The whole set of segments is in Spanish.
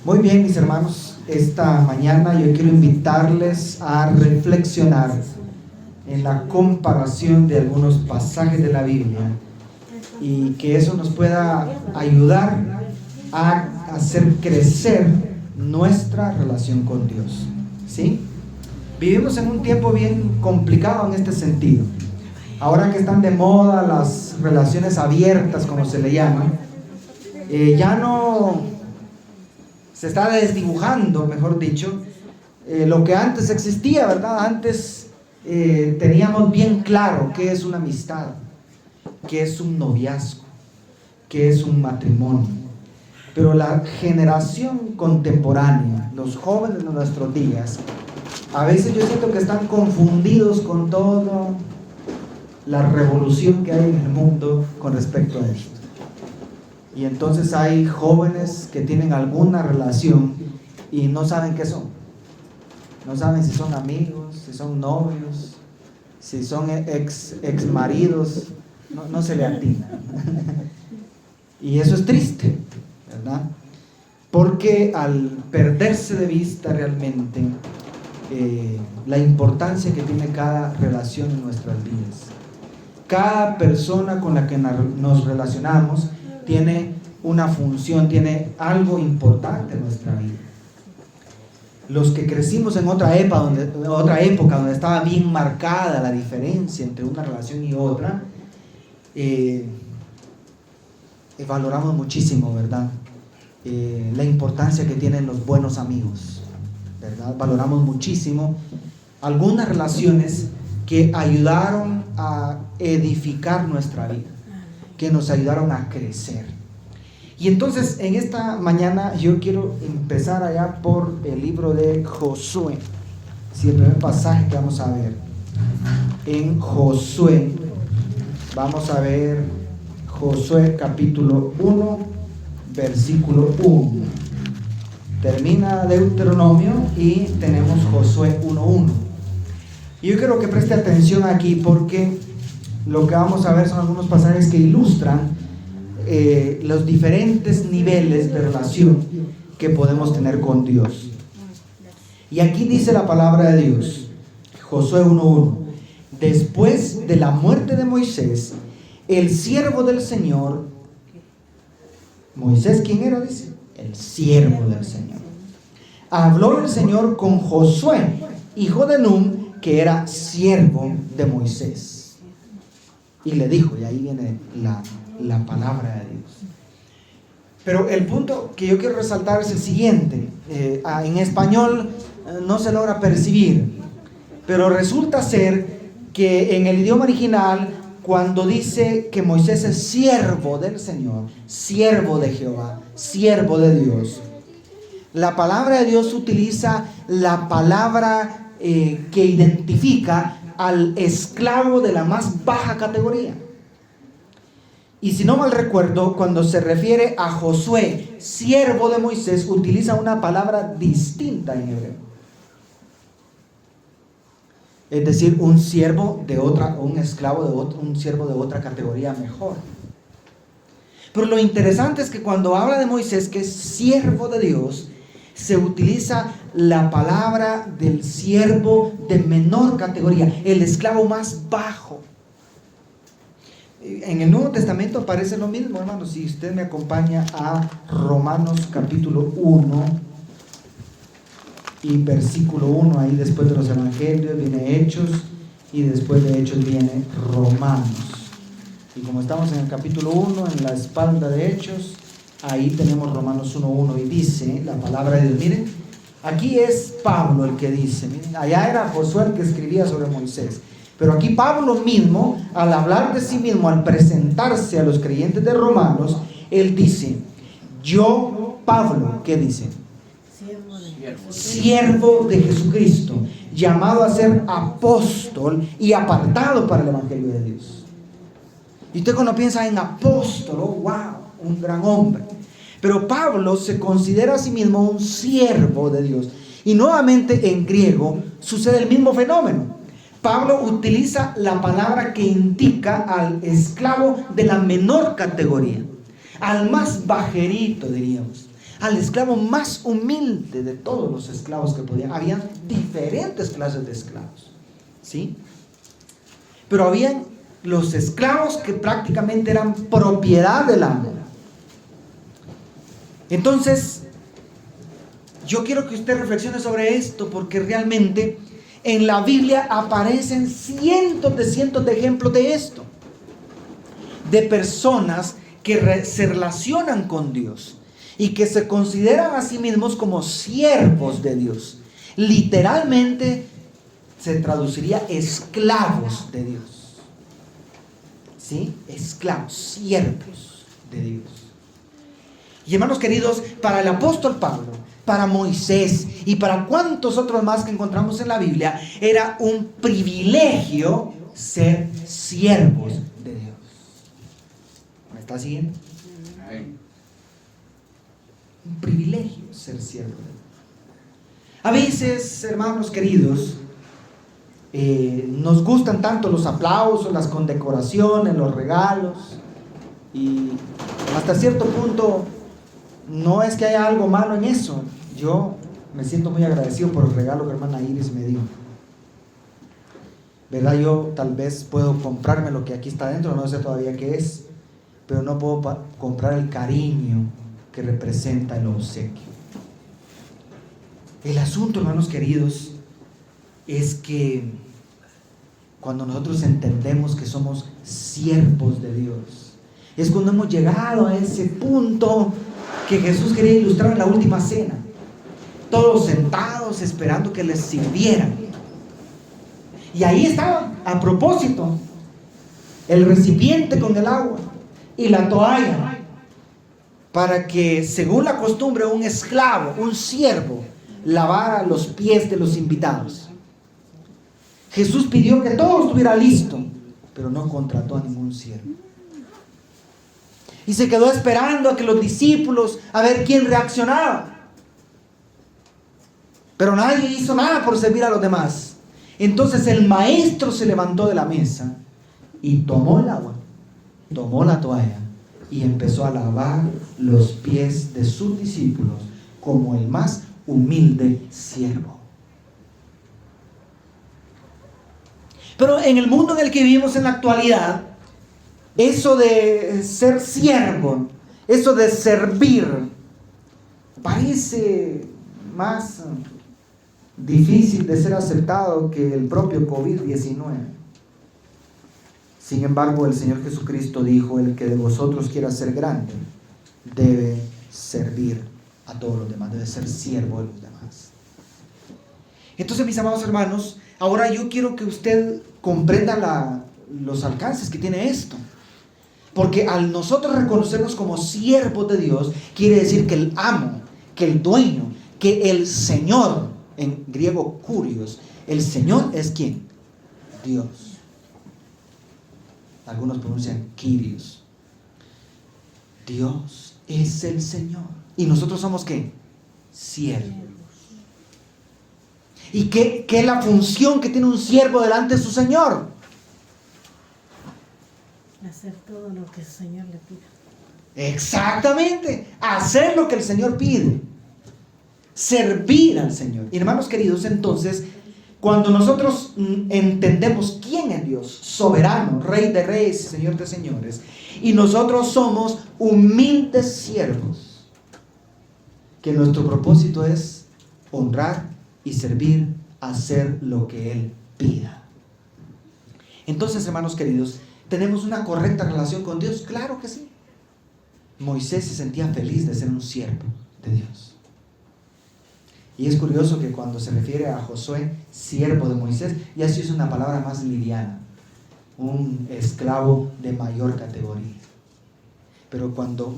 Muy bien, mis hermanos, esta mañana yo quiero invitarles a reflexionar en la comparación de algunos pasajes de la Biblia y que eso nos pueda ayudar a hacer crecer nuestra relación con Dios, ¿sí? Vivimos en un tiempo bien complicado en este sentido. Ahora que están de moda las relaciones abiertas, como se le llama, ya no se está desdibujando, mejor dicho, lo que antes existía, ¿verdad? Antes teníamos bien claro qué es una amistad, qué es un noviazgo, qué es un matrimonio. Pero la generación contemporánea, los jóvenes de nuestros días, a veces yo siento que están confundidos con toda la revolución que hay en el mundo con respecto a esto. Y entonces hay jóvenes que tienen alguna relación y no saben qué son. No saben si son amigos, si son novios, si son ex maridos, no se le atina. Y eso es triste, ¿verdad? Porque al perderse de vista realmente la importancia que tiene cada relación en nuestras vidas. Cada persona con la que nos relacionamos tiene una función, tiene algo importante en nuestra vida. Los que crecimos en otra época donde estaba bien marcada la diferencia entre una relación y otra, valoramos muchísimo, ¿verdad? La importancia que tienen los buenos amigos, ¿verdad? Valoramos muchísimo algunas relaciones que ayudaron a edificar nuestra vida, que nos ayudaron a crecer. Y entonces en esta mañana yo quiero empezar allá por el libro de Josué. Si el primer pasaje que vamos a ver en Josué, vamos a ver Josué capítulo 1, versículo 1. Termina Deuteronomio y tenemos Josué 1:1. Y yo quiero que preste atención aquí porque lo que vamos a ver son algunos pasajes que ilustran los diferentes niveles de relación que podemos tener con Dios. Y aquí dice la palabra de Dios, Josué 1:1: después de la muerte de Moisés, el siervo del Señor. Moisés, ¿quién era? Dice, el siervo del Señor. Habló el Señor con Josué, hijo de Nun, que era siervo de Moisés. Y le dijo, y ahí viene la palabra de Dios. Pero el punto que yo quiero resaltar es el siguiente. En español no se logra percibir, pero resulta ser que en el idioma original, cuando dice que Moisés es siervo del Señor, siervo de Jehová, siervo de Dios, la palabra de Dios utiliza la palabra que identifica al esclavo de la más baja categoría. Y si no mal recuerdo, cuando se refiere a Josué, siervo de Moisés, utiliza una palabra distinta en hebreo. Es decir, un siervo de otra, un esclavo de otro, un siervo de otra categoría mejor. Pero lo interesante es que cuando habla de Moisés, que es siervo de Dios, se utiliza la palabra del siervo de menor categoría, el esclavo más bajo. En el Nuevo Testamento aparece lo mismo, hermanos. Si usted me acompaña a Romanos capítulo 1 y versículo 1, ahí después de los evangelios viene Hechos y después de Hechos viene Romanos. Y como estamos en el capítulo 1, en la espalda de Hechos, ahí tenemos Romanos 1:1 y dice la palabra de Dios. Miren, aquí es Pablo el que dice, miren, allá era Josué el que escribía sobre Moisés. Pero aquí Pablo mismo, al hablar de sí mismo, al presentarse a los creyentes de Romanos, él dice, yo, Pablo, ¿qué dice? Siervo de Jesucristo, llamado a ser apóstol y apartado para el evangelio de Dios. Y usted cuando piensa en apóstol, oh, wow, un gran hombre. Pero Pablo se considera a sí mismo un siervo de Dios. Y nuevamente en griego sucede el mismo fenómeno. Pablo utiliza la palabra que indica al esclavo de la menor categoría, al más bajerito, diríamos, al esclavo más humilde de todos los esclavos que podían. Habían diferentes clases de esclavos, ¿sí? Pero habían los esclavos que prácticamente eran propiedad del amo. Entonces, yo quiero que usted reflexione sobre esto, porque realmente en la Biblia aparecen cientos de ejemplos de esto, de personas que se relacionan con Dios y que se consideran a sí mismos como siervos de Dios. Literalmente se traduciría esclavos de Dios, ¿sí? Esclavos, siervos de Dios. Y hermanos queridos, para el apóstol Pablo, para Moisés y para cuantos otros más que encontramos en la Biblia, era un privilegio ser siervos de Dios. ¿Me está siguiendo? Un privilegio ser siervo de Dios. A veces, hermanos queridos, nos gustan tanto los aplausos, las condecoraciones, los regalos, y hasta cierto punto no es que haya algo malo en eso. Yo me siento muy agradecido por el regalo que hermana Iris me dio, ¿verdad? Yo tal vez puedo comprarme lo que aquí está dentro, no sé todavía qué es, pero no puedo comprar el cariño que representa el obsequio. El asunto, hermanos queridos, es que cuando nosotros entendemos que somos siervos de Dios, es cuando hemos llegado a ese punto que Jesús quería ilustrar en la última cena. Todos sentados esperando que les sirvieran. Y ahí estaba, a propósito, el recipiente con el agua y la toalla, para que, según la costumbre, un esclavo, un siervo, lavara los pies de los invitados. Jesús pidió que todo estuviera listo, pero no contrató a ningún siervo. Y se quedó esperando a que los discípulos, a ver quién reaccionaba. Pero nadie hizo nada por servir a los demás. Entonces el maestro se levantó de la mesa y tomó el agua, tomó la toalla y empezó a lavar los pies de sus discípulos como el más humilde siervo. Pero en el mundo en el que vivimos en la actualidad, eso de ser siervo, eso de servir, parece más difícil de ser aceptado que el propio COVID-19. Sin embargo, el Señor Jesucristo dijo: el que de vosotros quiera ser grande, debe servir a todos los demás, debe ser siervo de los demás. Entonces, mis amados hermanos, ahora yo quiero que usted comprenda los alcances que tiene esto. Porque al nosotros reconocernos como siervos de Dios, quiere decir que el amo, que el dueño, que el Señor, en griego kurios, el Señor es ¿quién? Dios. Algunos pronuncian Kyrios. Dios es el Señor. ¿Y nosotros somos qué? Siervos. ¿Y qué es la función que tiene un siervo delante de su Señor? Hacer todo lo que el Señor le pida. Exactamente, hacer lo que el Señor pide, servir al Señor. Y hermanos queridos, entonces, cuando nosotros entendemos quién es Dios, soberano, Rey de reyes y Señor de señores, y nosotros somos humildes siervos, que nuestro propósito es honrar y servir, hacer lo que Él pida. Entonces, hermanos queridos, ¿tenemos una correcta relación con Dios? Claro que sí. Moisés se sentía feliz de ser un siervo de Dios. Y es curioso que cuando se refiere a Josué, siervo de Moisés, ya se usa una palabra más liviana, un esclavo de mayor categoría. Pero cuando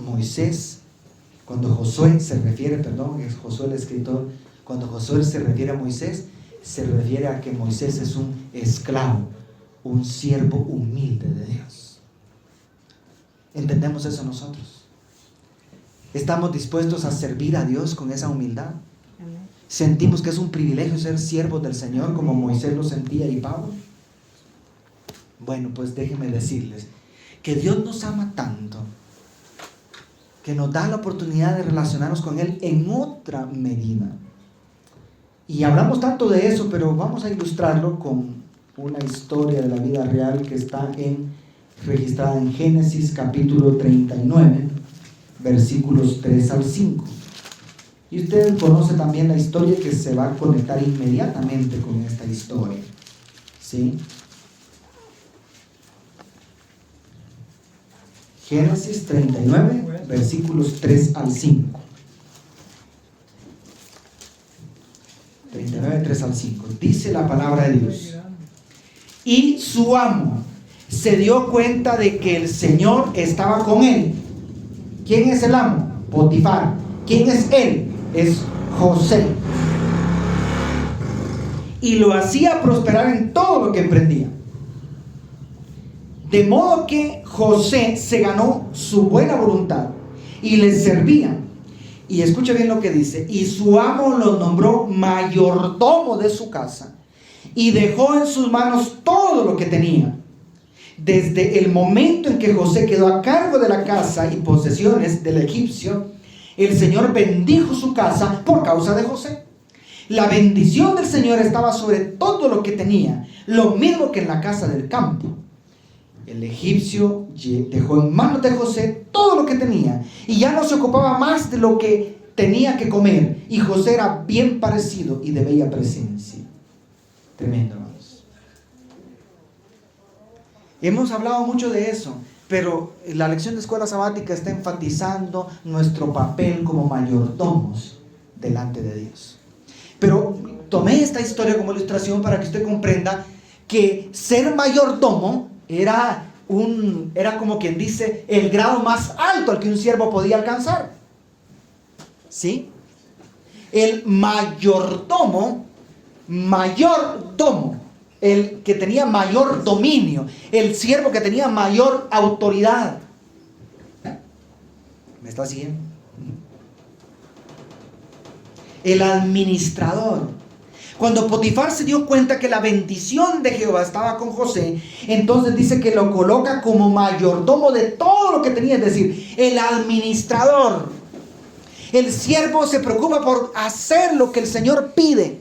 Josué se refiere, es Josué el escritor, cuando Josué se refiere a Moisés, se refiere a que Moisés es un esclavo, un siervo humilde de Dios. ¿Entendemos eso nosotros? ¿Estamos dispuestos a servir a Dios con esa humildad? ¿Sentimos que es un privilegio ser siervos del Señor como Moisés lo sentía y Pablo? Bueno, pues déjenme decirles que Dios nos ama tanto que nos da la oportunidad de relacionarnos con Él en otra medida. Y hablamos tanto de eso, pero vamos a ilustrarlo con una historia de la vida real que está registrada en Génesis capítulo 39, versículos 3 al 5. Y usted conoce también la historia que se va a conectar inmediatamente con esta historia, ¿sí? Génesis 39, versículos 3 al 5. 39, 3 al 5. Dice la palabra de Dios: y su amo se dio cuenta de que el Señor estaba con él. ¿Quién es el amo? Potifar. ¿Quién es él? Es José. Y lo hacía prosperar en todo lo que emprendía. De modo que José se ganó su buena voluntad y le servía. Y escucha bien lo que dice: y su amo lo nombró mayordomo de su casa y dejó en sus manos todo lo que tenía. Desde el momento en que José quedó a cargo de la casa y posesiones del egipcio, el Señor bendijo su casa por causa de José. La bendición del Señor estaba sobre todo lo que tenía, lo mismo que en la casa del campo. El egipcio dejó en manos de José todo lo que tenía y ya no se ocupaba más de lo que tenía que comer. Y José era bien parecido y de bella presencia. Tremendo, hermanos. Hemos hablado mucho de eso, pero la lección de escuela sabática está enfatizando nuestro papel como mayordomos delante de Dios. Pero tomé esta historia como ilustración para que usted comprenda que ser mayordomo era como quien dice el grado más alto al que un siervo podía alcanzar. ¿Sí? El mayordomo, el que tenía mayor dominio, el siervo que tenía mayor autoridad. ¿Me está siguiendo? El administrador. Cuando Potifar se dio cuenta que la bendición de Jehová estaba con José, entonces dice que lo coloca como mayordomo de todo lo que tenía, es decir, el administrador. El siervo se preocupa por hacer lo que el Señor pide.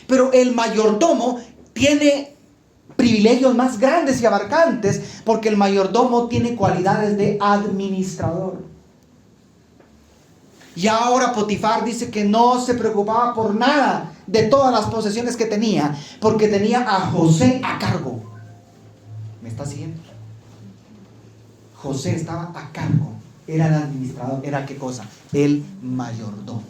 Pero el mayordomo tiene privilegios más grandes y abarcantes, porque el mayordomo tiene cualidades de administrador. Y ahora Potifar dice que no se preocupaba por nada de todas las posesiones que tenía, porque tenía a José a cargo. ¿Me está siguiendo? José estaba a cargo, era el administrador. ¿Era qué cosa? El mayordomo.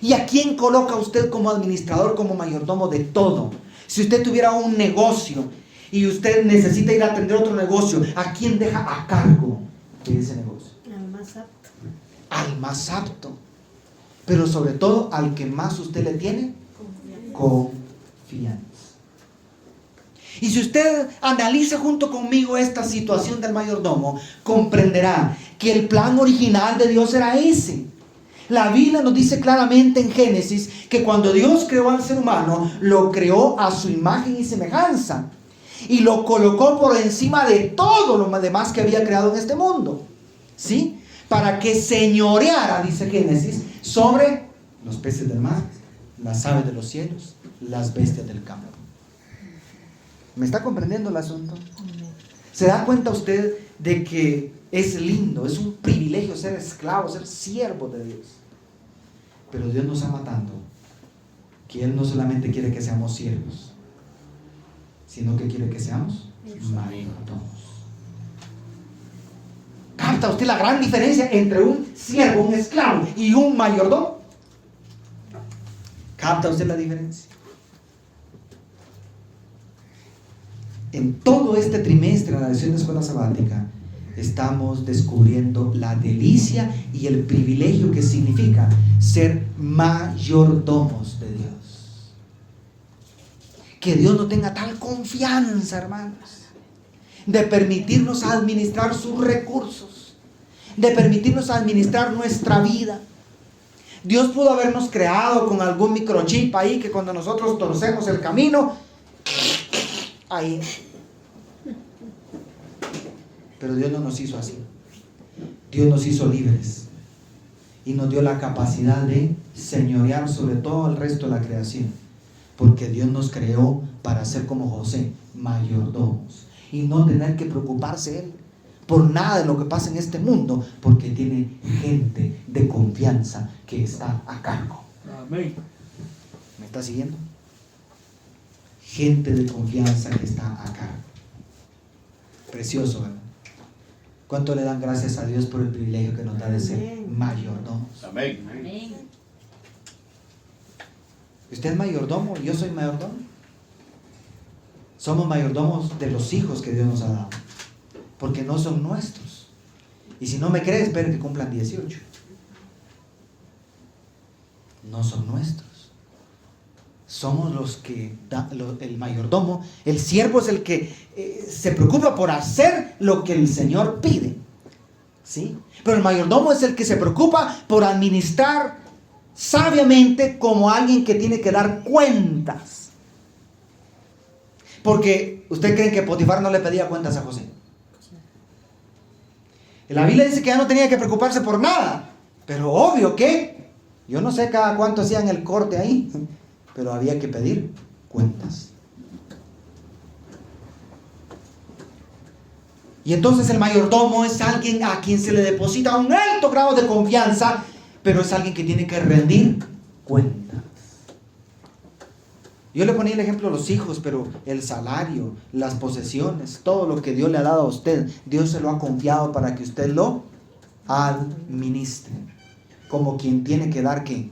¿Y a quién coloca usted como administrador, como mayordomo de todo? Si usted tuviera un negocio y usted necesita ir a atender otro negocio, ¿a quién deja a cargo de ese negocio? Al más apto. Al más apto, pero sobre todo al que más usted le tiene confianza. Y si usted analiza junto conmigo esta situación del mayordomo, comprenderá que el plan original de Dios era ese. La Biblia nos dice claramente en Génesis que cuando Dios creó al ser humano, lo creó a su imagen y semejanza y lo colocó por encima de todo lo demás que había creado en este mundo, ¿sí? Para que señoreara, dice Génesis, sobre los peces del mar, las aves de los cielos, las bestias del campo. ¿Me está comprendiendo el asunto? ¿Se da cuenta usted de que es lindo, es un privilegio ser esclavo, ser siervo de Dios? Pero Dios nos ama tanto que Él no solamente quiere que seamos siervos, sino que quiere que seamos mayordomos. ¿Capta usted la gran diferencia entre un siervo, un esclavo y un mayordomo? ¿Capta usted la diferencia? En todo este trimestre de la lección de escuela sabática estamos descubriendo la delicia y el privilegio que significa ser mayordomos de Dios. Que Dios no tenga tal confianza, hermanos, de permitirnos administrar sus recursos, de permitirnos administrar nuestra vida. Dios pudo habernos creado con algún microchip ahí que cuando nosotros torcemos el camino, ahí. Pero Dios no nos hizo así. Dios nos hizo libres y nos dio la capacidad de señorear sobre todo el resto de la creación, porque Dios nos creó para ser como José, mayordomos, y no tener que preocuparse Él por nada de lo que pasa en este mundo, porque tiene gente de confianza que está a cargo. Amén. ¿Me está siguiendo? Gente de confianza que está a cargo. Precioso, ¿verdad? ¿Cuánto le dan gracias a Dios por el privilegio que nos da de ser mayordomos? Amén. ¿Usted es mayordomo y yo soy mayordomo? Somos mayordomos de los hijos que Dios nos ha dado, porque no son nuestros. Y si no me cree, esperen que cumplan 18. No son nuestros. Somos los que el mayordomo, el siervo es el que se preocupa por hacer lo que el Señor pide, ¿sí? Pero el mayordomo es el que se preocupa por administrar sabiamente, como alguien que tiene que dar cuentas. Porque ¿usted cree que Potifar no le pedía cuentas a José? La Biblia dice que ya no tenía que preocuparse por nada, pero obvio que yo no sé cada cuánto hacían el corte ahí, pero había que pedir cuentas. Y entonces el mayordomo es alguien a quien se le deposita un alto grado de confianza, pero es alguien que tiene que rendir cuentas. Yo le ponía el ejemplo a los hijos, pero el salario, las posesiones, todo lo que Dios le ha dado a usted, Dios se lo ha confiado para que usted lo administre, como quien tiene que dar ¿qué?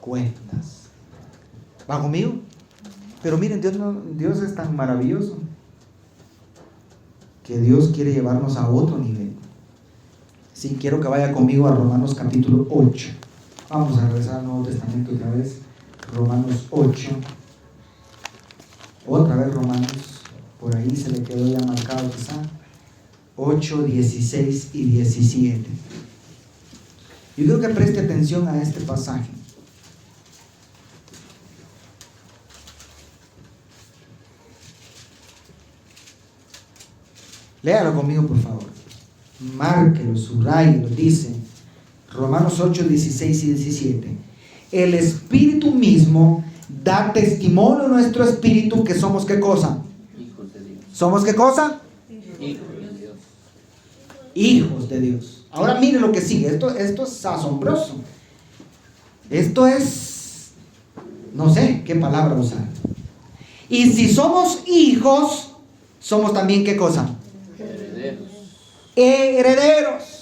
Cuentas. ¿Va conmigo? Pero miren, Dios es tan maravilloso que Dios quiere llevarnos a otro nivel. Sí, quiero que vaya conmigo a Romanos capítulo 8. Vamos a regresar al Nuevo Testamento otra vez. Romanos 8. Otra vez Romanos. Por ahí se le quedó ya marcado quizá. 8, 16 y 17. Yo quiero que preste atención a este pasaje. Léalo conmigo, por favor. Márquelo, subrayelo. Dice Romanos 8, 16 y 17. El Espíritu mismo da testimonio a nuestro espíritu que somos ¿qué cosa? Hijos de Dios. ¿Somos qué cosa? Hijos de Dios. Hijos de Dios. Ahora miren lo que sigue. Esto es asombroso. Esto es, no sé qué palabra usar. Y si somos hijos, somos también ¿qué cosa? Herederos. Herederos.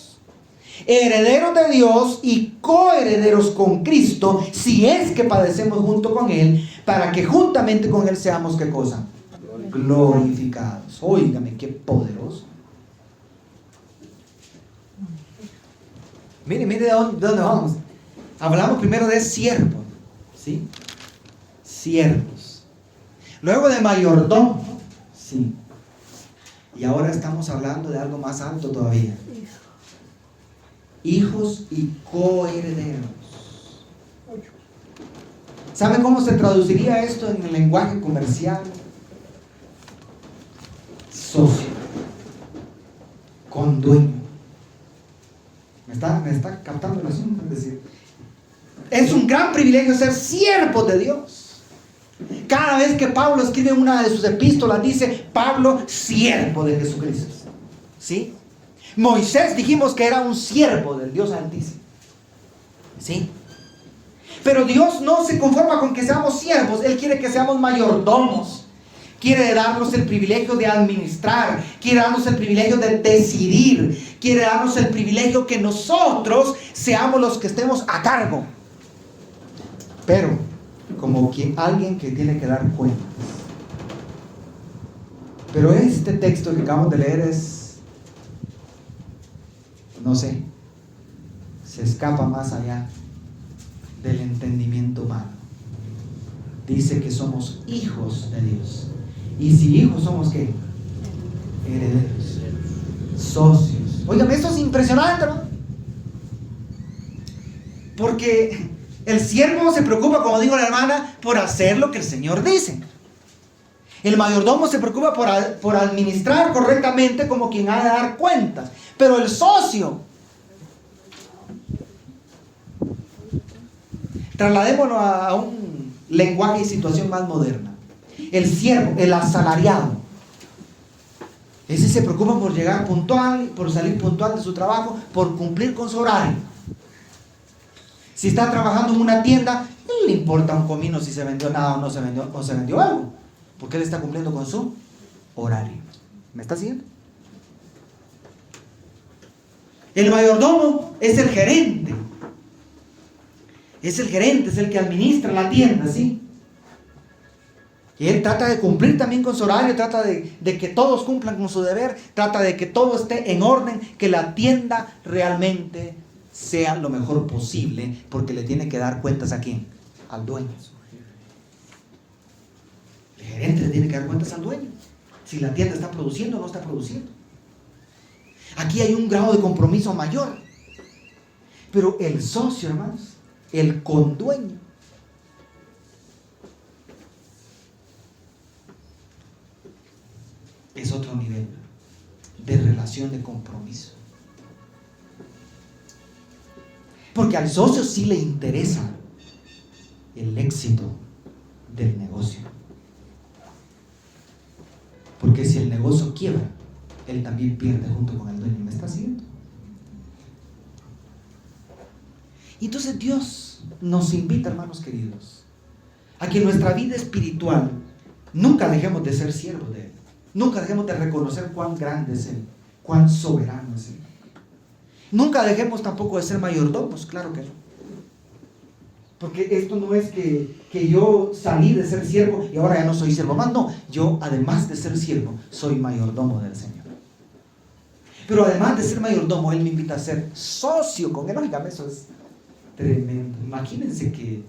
Herederos de Dios y coherederos con Cristo, si es que padecemos junto con Él, para que juntamente con Él seamos ¿qué cosa? Glorificados. Óigame, qué poderoso. Mire de dónde vamos. Hablamos primero de siervos, ¿sí? Siervos. Luego de mayordomo, ¿sí? Y ahora estamos hablando de algo más alto todavía. Hijos y coherederos. ¿Sabe cómo se traduciría esto en el lenguaje comercial? Socio. Condueño. ¿Me está captando el asunto? Es decir, es un gran privilegio ser siervo de Dios. Cada vez que Pablo escribe una de sus epístolas, dice Pablo, siervo de Jesucristo. ¿Sí? Moisés dijimos que era un siervo del Dios Altísimo. ¿Sí? Pero Dios no se conforma con que seamos siervos. Él quiere que seamos mayordomos. Quiere darnos el privilegio de administrar. Quiere darnos el privilegio de decidir. Quiere darnos el privilegio que nosotros seamos los que estemos a cargo. Pero como alguien que tiene que dar cuentas. Pero este texto que acabamos de leer es, no sé, se escapa más allá del entendimiento humano. Dice que somos hijos de Dios. Y si hijos somos ¿qué? Herederos, socios. Óigame, esto es impresionante, ¿no? Porque el siervo se preocupa, como dijo la hermana, por hacer lo que el Señor dice. El mayordomo se preocupa por administrar correctamente como quien ha de dar cuentas. Pero el socio, trasladémonos a un lenguaje y situación más moderna. El siervo, el asalariado, ese se preocupa por llegar puntual, por salir puntual de su trabajo, por cumplir con su horario. Si está trabajando en una tienda, no le importa un comino si se vendió nada o no se vendió algo, porque él está cumpliendo con su horario. ¿Me está siguiendo? El mayordomo es el gerente. Es el gerente, es el que administra la tienda, ¿sí? Y él trata de cumplir también con su horario, trata de que todos cumplan con su deber, trata de que todo esté en orden, que la tienda realmente sea lo mejor posible, porque le tiene que dar cuentas ¿a quién? Al dueño. El gerente le tiene que dar cuentas al dueño, si la tienda está produciendo o no está produciendo. Aquí hay un grado de compromiso mayor. Pero el socio, hermanos, el condueño, es otro nivel de relación de compromiso. Porque al socio sí le interesa el éxito del negocio. Porque si el negocio quiebra, él también pierde junto con el dueño. ¿Me está siguiendo? Y entonces Dios nos invita, hermanos queridos, a que en nuestra vida espiritual nunca dejemos de ser siervos de Él. Nunca dejemos de reconocer cuán grande es Él, cuán soberano es Él. Nunca dejemos tampoco de ser mayordomos, claro que no. Porque esto no es que yo salí de ser siervo y ahora ya no soy siervo más. No, yo además de ser siervo, soy mayordomo del Señor. Pero además de ser mayordomo, Él me invita a ser socio con Él. Lógicamente eso es tremendo. Imagínense que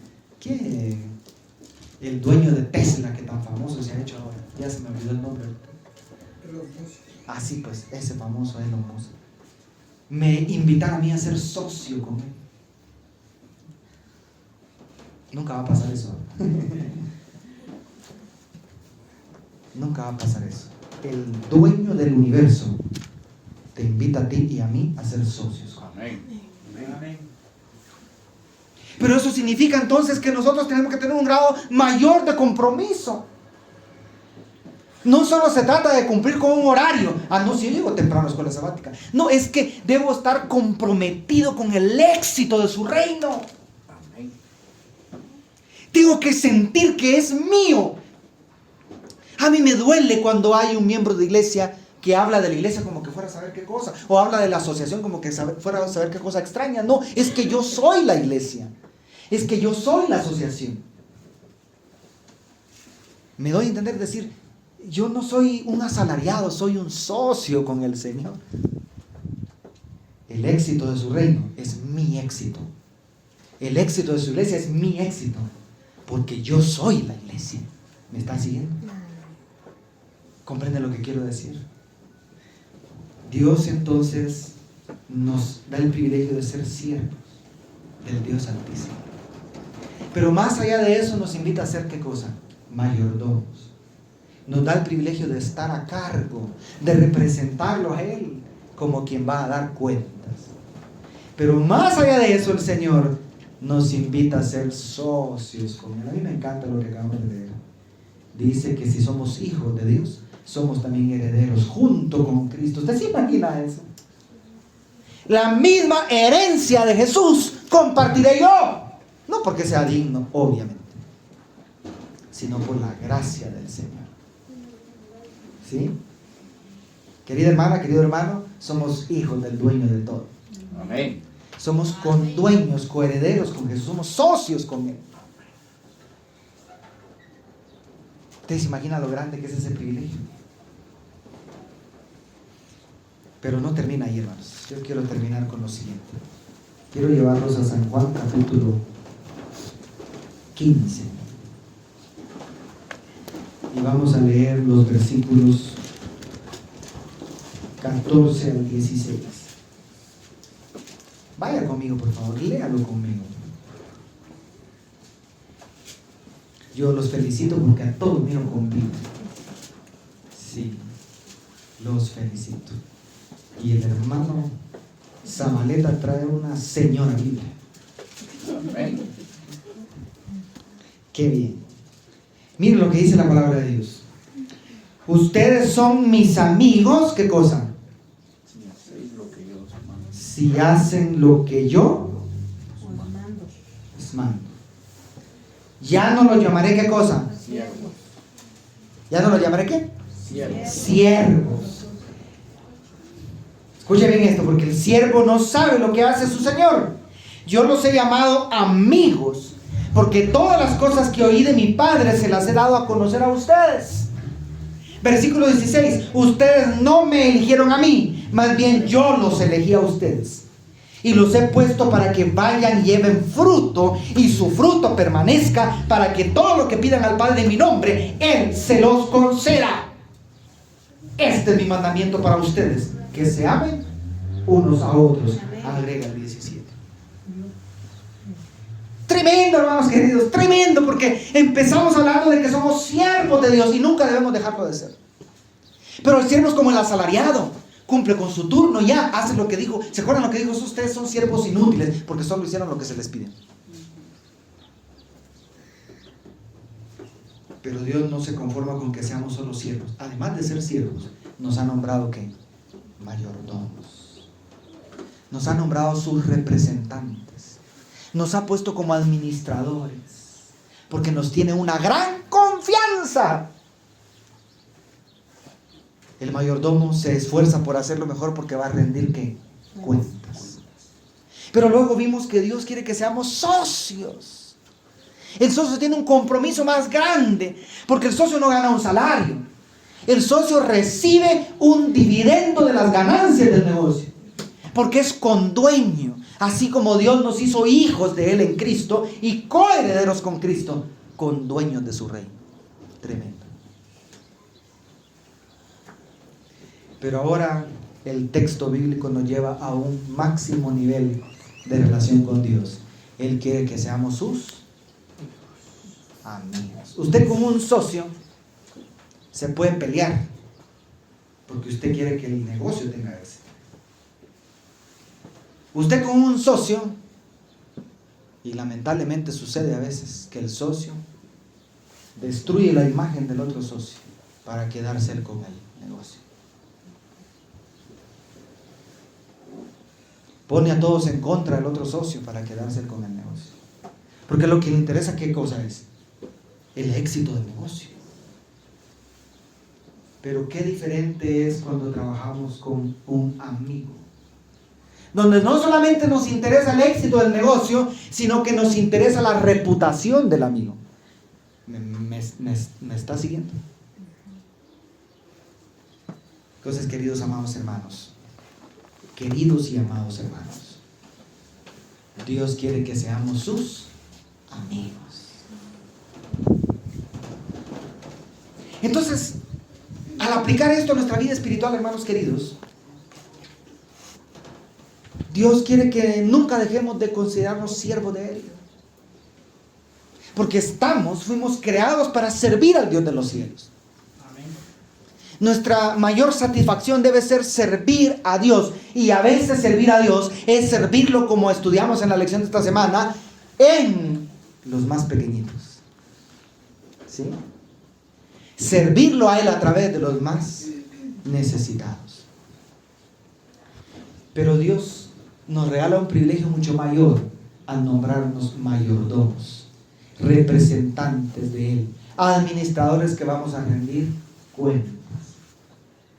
el dueño de Tesla, que tan famoso se ha hecho ahora, ya se me olvidó el nombre. Ah, sí, pues ese famoso Elon Musk, me invitara a mí a ser socio con él. Nunca va a pasar eso. Nunca va a pasar eso. El dueño del universo te invita a ti y a mí a ser socios. Amén. Amén. Pero eso significa entonces que nosotros tenemos que tener un grado mayor de compromiso. No solo se trata de cumplir con un horario. No, si yo llego temprano a la escuela sabática. No, es que debo estar comprometido con el éxito de su reino. Amén. Tengo que sentir que es mío. A mí me duele cuando hay un miembro de iglesia que habla de la iglesia como que fuera a saber qué cosa, o habla de la asociación como que fuera a saber qué cosa extraña. No, es que yo soy la iglesia. Es que yo soy la asociación. Me doy a entender decir, yo no soy un asalariado, soy un socio con el Señor. El éxito de su reino es mi éxito. El éxito de su iglesia es mi éxito, porque yo soy la iglesia. ¿Me están siguiendo? ¿Comprende lo que quiero decir? Dios entonces nos da el privilegio de ser siervos del Dios Altísimo. Pero más allá de eso nos invita a ser ¿qué cosa? Mayordomos. Nos da el privilegio de estar a cargo, de representarlo a Él como quien va a dar cuentas. Pero más allá de eso el Señor nos invita a ser socios con Él. A mí me encanta lo que acabamos de leer. Dice que si somos hijos de Dios, somos también herederos junto con Cristo. ¿Usted se imagina eso? La misma herencia de Jesús compartiré yo. No porque sea digno, obviamente, sino por la gracia del Señor. ¿Sí? Querida hermana, querido hermano, somos hijos del dueño de todo. Amén. Somos condueños, coherederos con Jesús, somos socios con Él. ¿Usted se imagina lo grande que es ese privilegio? Pero no termina ahí, hermanos. Yo quiero terminar con lo siguiente. Quiero llevarlos a San Juan capítulo 15. Y vamos a leer los versículos 14 al 16. Vaya conmigo, por favor, léalo conmigo. Yo los felicito porque a todos miro con vida. Sí, los felicito. Y el hermano Zabaleta trae una señora Biblia. Amén. Qué bien. Miren lo que dice la palabra de Dios. Ustedes son mis amigos, ¿qué cosa? Si hacéis lo que yo os mando. Si hacen lo que yo Os mando. les mando. Ya no los llamaré, ¿qué cosa? Siervos. ¿Ya no los llamaré qué? Siervos. Siervos. Escuchen bien esto, porque el siervo no sabe lo que hace su señor. Yo los he llamado amigos, porque todas las cosas que oí de mi Padre se las he dado a conocer a ustedes. Versículo 16. Ustedes no me eligieron a mí, más bien yo los elegí a ustedes. Y los he puesto para que vayan y lleven fruto, y su fruto permanezca, para que todo lo que pidan al Padre en mi nombre, Él se los conceda. Este es mi mandamiento para ustedes, que se amen unos a otros. Agrega el 17. Tremendo, hermanos queridos, tremendo, porque empezamos hablando de que somos siervos de Dios y nunca debemos dejarlo de ser. Pero el siervo es como el asalariado, cumple con su turno, ya hace lo que dijo. ¿Se acuerdan lo que dijo? Ustedes son siervos inútiles porque solo hicieron lo que se les pide. Pero Dios no se conforma con que seamos solo siervos. Además de ser siervos, nos ha nombrado ¿qué? Mayordomos. Nos ha nombrado sus representantes. Nos ha puesto como administradores, porque nos tiene una gran confianza. El mayordomo se esfuerza por hacerlo mejor porque va a rendir ¿qué? Cuentas. Pero luego vimos que Dios quiere que seamos socios. El socio tiene un compromiso más grande, porque el socio no gana un salario. El socio recibe un dividendo de las ganancias del negocio, porque es condueño. Así como Dios nos hizo hijos de Él en Cristo y coherederos con Cristo, condueños de su reino. Tremendo. Pero ahora el texto bíblico nos lleva a un máximo nivel de relación con Dios. Él quiere que seamos sus amigos. Usted con un socio se puede pelear porque usted quiere que el negocio tenga éxito. Usted con un socio, y lamentablemente sucede a veces que el socio destruye la imagen del otro socio para quedarse él con el negocio. Pone a todos en contra del otro socio para quedarse él con el negocio. Porque lo que le interesa, ¿qué cosa es? El éxito del negocio. Pero qué diferente es cuando trabajamos con un amigo, donde no solamente nos interesa el éxito del negocio, sino que nos interesa la reputación del amigo. ¿Me está siguiendo? Entonces, queridos amados hermanos, queridos y amados hermanos, Dios quiere que seamos sus amigos. Entonces, al aplicar esto a nuestra vida espiritual, hermanos queridos, Dios quiere que nunca dejemos de considerarnos siervos de Él. Porque fuimos creados para servir al Dios de los cielos. Amén. Nuestra mayor satisfacción debe ser servir a Dios. Y a veces servir a Dios es servirlo, como estudiamos en la lección de esta semana, en los más pequeñitos. ¿Sí? Servirlo a Él a través de los más necesitados. Pero Dios nos regala un privilegio mucho mayor al nombrarnos mayordomos, representantes de Él, administradores que vamos a rendir cuentas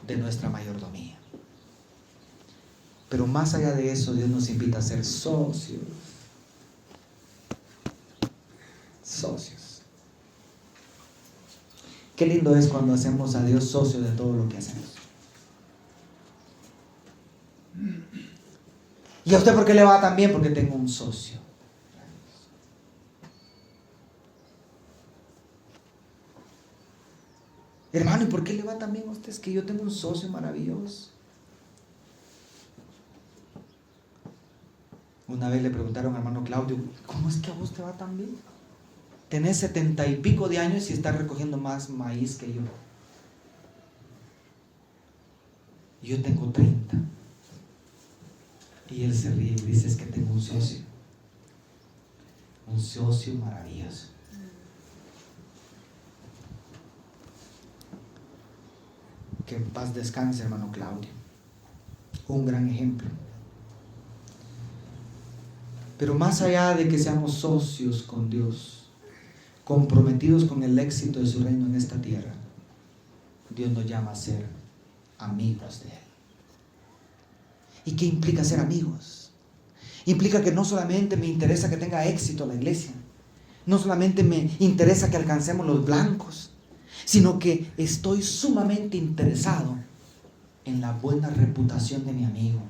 de nuestra mayordomía. Pero más allá de eso, Dios nos invita a ser socios. Socios. Qué lindo es cuando hacemos a Dios socio de todo lo que hacemos. ¿Y a usted por qué le va tan bien? Porque tengo un socio. Hermano, ¿y por qué le va tan bien a usted? Es que yo tengo un socio maravilloso. Una vez le preguntaron al hermano Claudio, ¿cómo es que a vos te va tan bien? Tenés 70 y pico de años y estás recogiendo más maíz que yo. y yo tengo 30. Y él se ríe y dice, es que tengo un socio maravilloso. Que en paz descanse, hermano Claudio. Un gran ejemplo. Pero más allá de que seamos socios con Dios, comprometidos con el éxito de su reino en esta tierra, Dios nos llama a ser amigos de Él. ¿Y qué implica ser amigos? Implica que no solamente me interesa que tenga éxito la iglesia, no solamente me interesa que alcancemos los blancos, sino que estoy sumamente interesado en la buena reputación de mi amigo.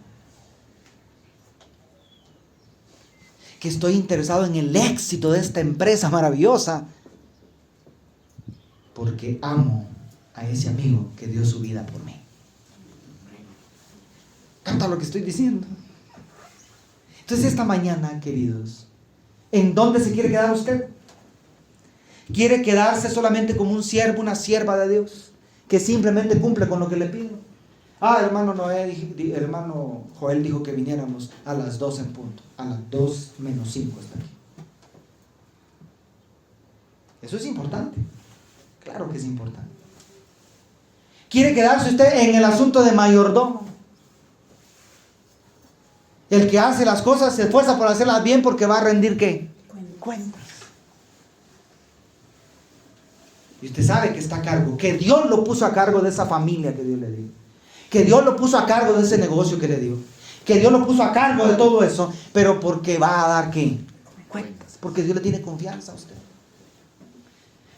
Que estoy interesado en el éxito de esta empresa maravillosa, porque amo a ese amigo que dio su vida por mí. ¿Capta lo que estoy diciendo? Entonces esta mañana, queridos, ¿en dónde se quiere quedar usted? ¿Quiere quedarse solamente como un siervo, una sierva de Dios, que simplemente cumple con lo que le pido? Hermano Joel dijo que viniéramos a las 2 en punto. A las 2 menos 5 está aquí. Eso es importante. Claro que es importante. ¿Quiere quedarse usted en el asunto de mayordomo? El que hace las cosas se esfuerza por hacerlas bien porque va a rendir ¿qué? Cuentas. Y usted sabe que está a cargo, que Dios lo puso a cargo de esa familia que Dios le dio, que Dios lo puso a cargo de ese negocio que le dio, que Dios lo puso a cargo de todo eso, pero porque va a dar ¿qué? Cuentas, porque Dios le tiene confianza a usted.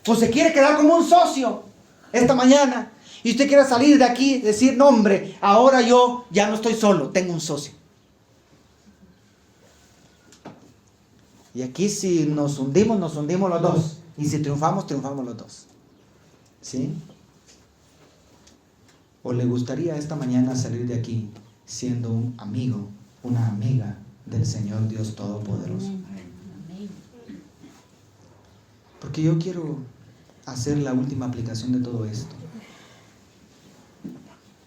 Pues se quiere quedar como un socio esta mañana y usted quiere salir de aquí y decir, no hombre, ahora yo ya no estoy solo, tengo un socio. Y aquí si nos hundimos los dos. Y si triunfamos los dos. ¿Sí? ¿O le gustaría esta mañana salir de aquí siendo un amigo, una amiga del Señor Dios Todopoderoso? Porque yo quiero hacer la última aplicación de todo esto.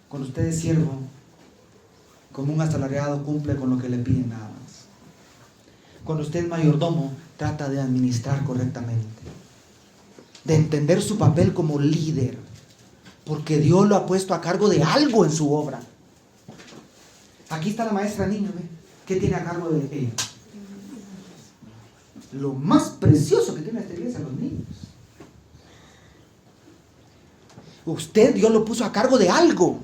Cuando usted es siervo, como un asalariado, cumple con lo que le piden nada más. Cuando usted es mayordomo, trata de administrar correctamente, de entender su papel como líder, porque Dios lo ha puesto a cargo de algo en su obra. Aquí está la maestra niño, ¿ve? ¿Qué tiene a cargo de ella? Lo más precioso que tiene esta iglesia, los niños. Usted, Dios lo puso a cargo de algo.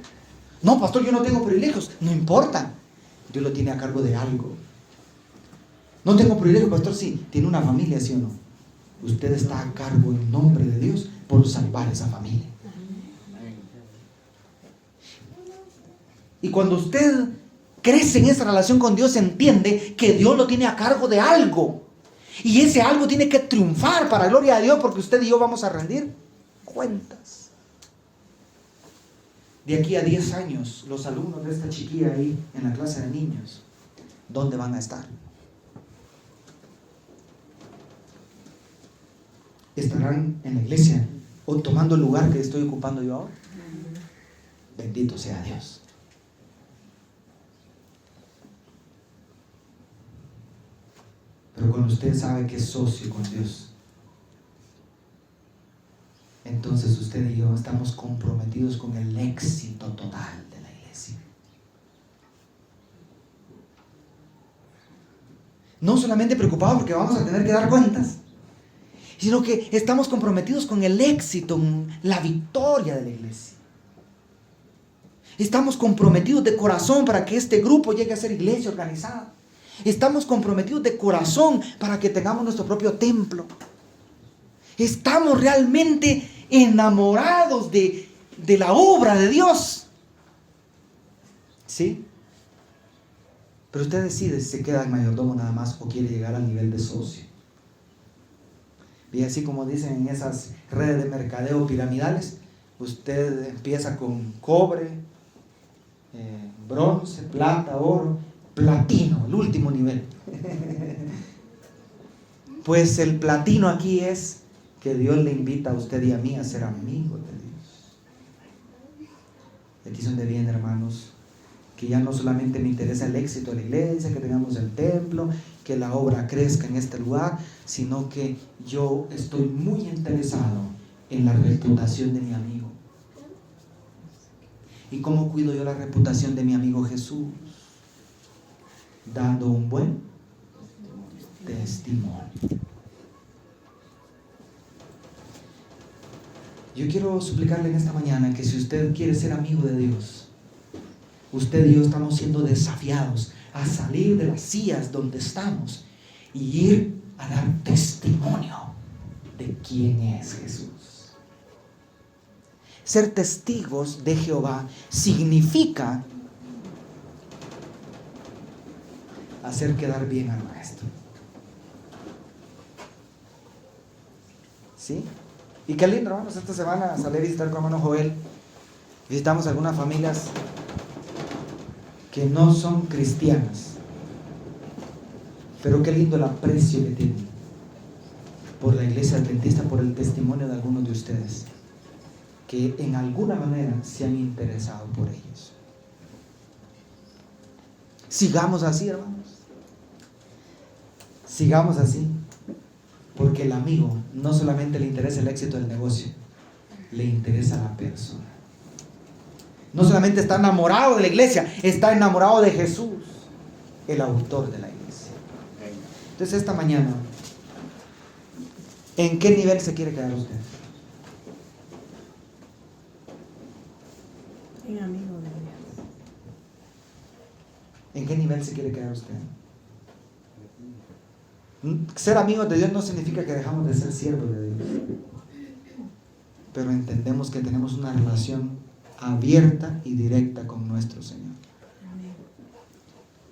No, pastor, yo no tengo privilegios. No importa. Dios lo tiene a cargo de algo. No tengo privilegio, pastor, sí. Tiene una familia, ¿sí o no? Usted está a cargo en nombre de Dios por salvar esa familia. Y cuando usted crece en esa relación con Dios, entiende que Dios lo tiene a cargo de algo. Y ese algo tiene que triunfar para gloria de Dios, porque usted y yo vamos a rendir cuentas. De aquí a 10 años, los alumnos de esta chiquilla ahí en la clase de niños, ¿dónde van a estar? ¿Estarán en la iglesia o tomando el lugar que estoy ocupando yo ahora? Bendito sea Dios. Pero cuando usted sabe que es socio con Dios, entonces usted y yo estamos comprometidos con el éxito total de la iglesia. No solamente preocupados porque vamos a tener que dar cuentas, sino que estamos comprometidos con el éxito, la victoria de la iglesia. Estamos comprometidos de corazón para que este grupo llegue a ser iglesia organizada. Estamos comprometidos de corazón para que tengamos nuestro propio templo. Estamos realmente enamorados de la obra de Dios. ¿Sí? Pero usted decide si se queda en mayordomo nada más o quiere llegar al nivel de socio. Y así como dicen en esas redes de mercadeo piramidales, usted empieza con cobre, bronce, plata, oro, platino, el último nivel. Pues el platino aquí es que Dios le invita a usted y a mí a ser amigos de Dios. aquí es donde viene, hermanos, que ya no solamente me interesa el éxito de la iglesia, que tengamos el templo, que la obra crezca en este lugar, sino que yo estoy muy interesado en la reputación de mi amigo. ¿Y cómo cuido yo la reputación de mi amigo Jesús? Dando un buen testimonio. Yo quiero suplicarle en esta mañana que si usted quiere ser amigo de Dios, usted y yo estamos siendo desafiados a salir de las sillas donde estamos y ir a dar testimonio de quién es Jesús. Ser testigos de Jehová significa hacer quedar bien al maestro. ¿Sí? Y qué lindo, hermanos, esta semana salí a visitar con hermano Joel. Visitamos algunas familias que no son cristianas, pero qué lindo el aprecio que tienen por la iglesia adventista, por el testimonio de algunos de ustedes que en alguna manera se han interesado por ellos. Sigamos así, hermanos. Sigamos así, porque el amigo no solamente le interesa el éxito del negocio, le interesa la persona. No solamente está enamorado de la iglesia, está enamorado de Jesús, el autor de la iglesia. Entonces esta mañana, ¿en qué nivel se quiere quedar usted? En amigo de Dios. ¿En qué nivel se quiere quedar usted? Ser amigos de Dios no significa que dejamos de ser siervos de Dios, pero entendemos que tenemos una relación abierta y directa con nuestro Señor. Amén.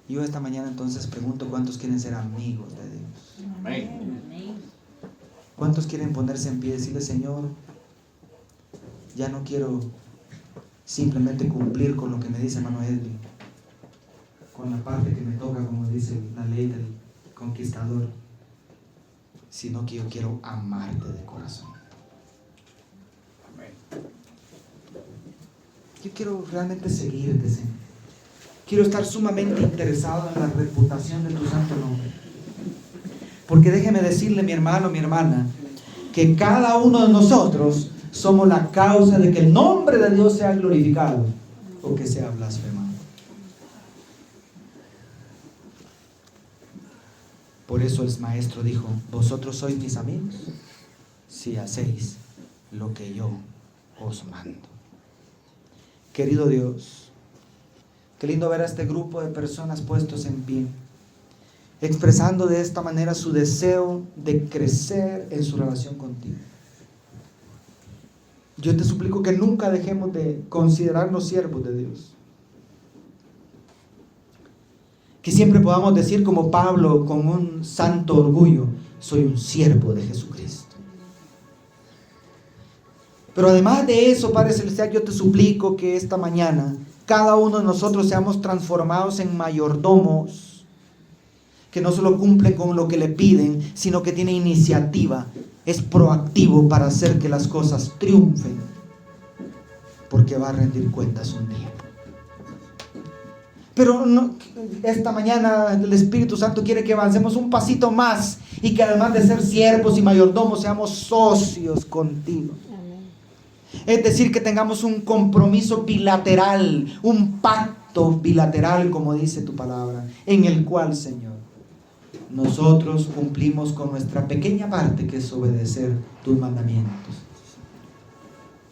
Yo esta mañana entonces pregunto, ¿cuántos quieren ser amigos de Dios? Amén. ¿Cuántos quieren ponerse en pie y decirle, Señor, ya no quiero simplemente cumplir con lo que me dice hermano Edwin, con la parte que me toca, como dice la ley del conquistador, sino que yo quiero amarte de corazón? Amén. Yo quiero realmente seguirte, Señor. Quiero estar sumamente interesado en la reputación de tu santo nombre. Porque déjeme decirle, mi hermano, mi hermana, que cada uno de nosotros somos la causa de que el nombre de Dios sea glorificado o que sea blasfemado. Por eso el maestro dijo, vosotros sois mis amigos si hacéis lo que yo os mando. Querido Dios, qué lindo ver a este grupo de personas puestos en pie, expresando de esta manera su deseo de crecer en su relación contigo. Yo te suplico que nunca dejemos de considerarnos siervos de Dios. Que siempre podamos decir como Pablo con un santo orgullo, soy un siervo de Jesucristo. Pero además de eso, Padre Celestial, yo te suplico que esta mañana cada uno de nosotros seamos transformados en mayordomos, que no solo cumplen con lo que le piden, sino que tiene iniciativa, es proactivo para hacer que las cosas triunfen, porque va a rendir cuentas un día. Pero no, esta mañana el Espíritu Santo quiere que avancemos un pasito más y que además de ser siervos y mayordomos seamos socios contigo. Es decir, que tengamos un compromiso bilateral, un pacto bilateral, como dice tu palabra, en el cual, Señor, nosotros cumplimos con nuestra pequeña parte, que es obedecer tus mandamientos.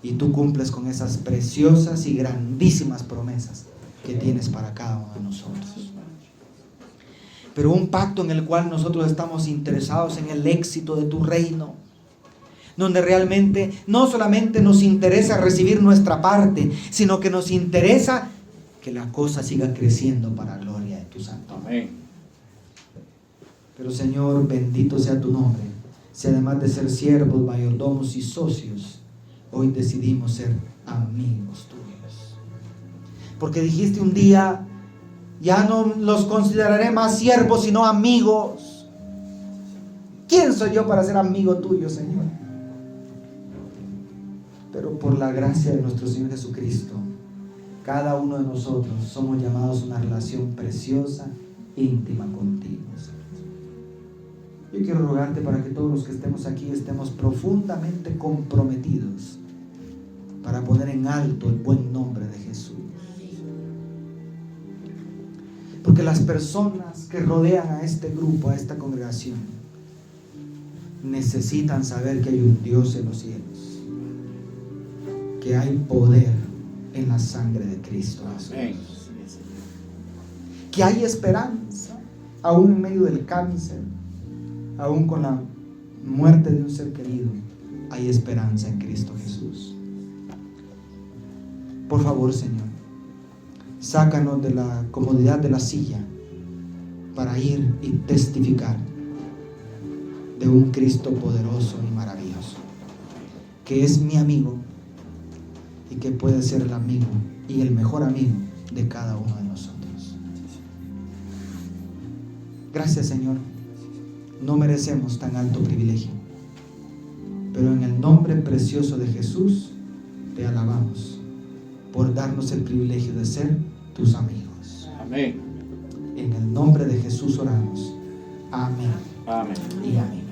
Y tú cumples con esas preciosas y grandísimas promesas que tienes para cada uno de nosotros. Pero un pacto en el cual nosotros estamos interesados en el éxito de tu reino, donde realmente no solamente nos interesa recibir nuestra parte, sino que nos interesa que la cosa siga creciendo para la gloria de tu santo nombre. Amén. Pero Señor, bendito sea tu nombre. Si además de ser siervos, mayordomos y socios, hoy decidimos ser amigos tuyos. Porque dijiste un día, ya no los consideraré más siervos, sino amigos. ¿Quién soy yo para ser amigo tuyo, Señor? Pero por la gracia de nuestro Señor Jesucristo, Cada uno de nosotros somos llamados a una relación preciosa, íntima contigo, Señor. Yo quiero rogarte para que todos los que estemos aquí estemos profundamente comprometidos para poner en alto el buen nombre de Jesús. Porque las personas que rodean a este grupo, a esta congregación, necesitan saber que hay un Dios en los cielos, que hay poder en la sangre de Cristo Jesús, que hay esperanza aún en medio del cáncer, aún con la muerte de un ser querido. Hay esperanza en Cristo Jesús. Por favor, Señor, sácanos de la comodidad de la silla para ir y testificar de un Cristo poderoso y maravilloso, que es mi amigo y que puede ser el amigo y el mejor amigo de cada uno de nosotros. Gracias, Señor. No merecemos tan alto privilegio, pero en el nombre precioso de Jesús te alabamos por darnos el privilegio de ser tus amigos. Amén. En el nombre de Jesús oramos. Amén. Amén. Y amén.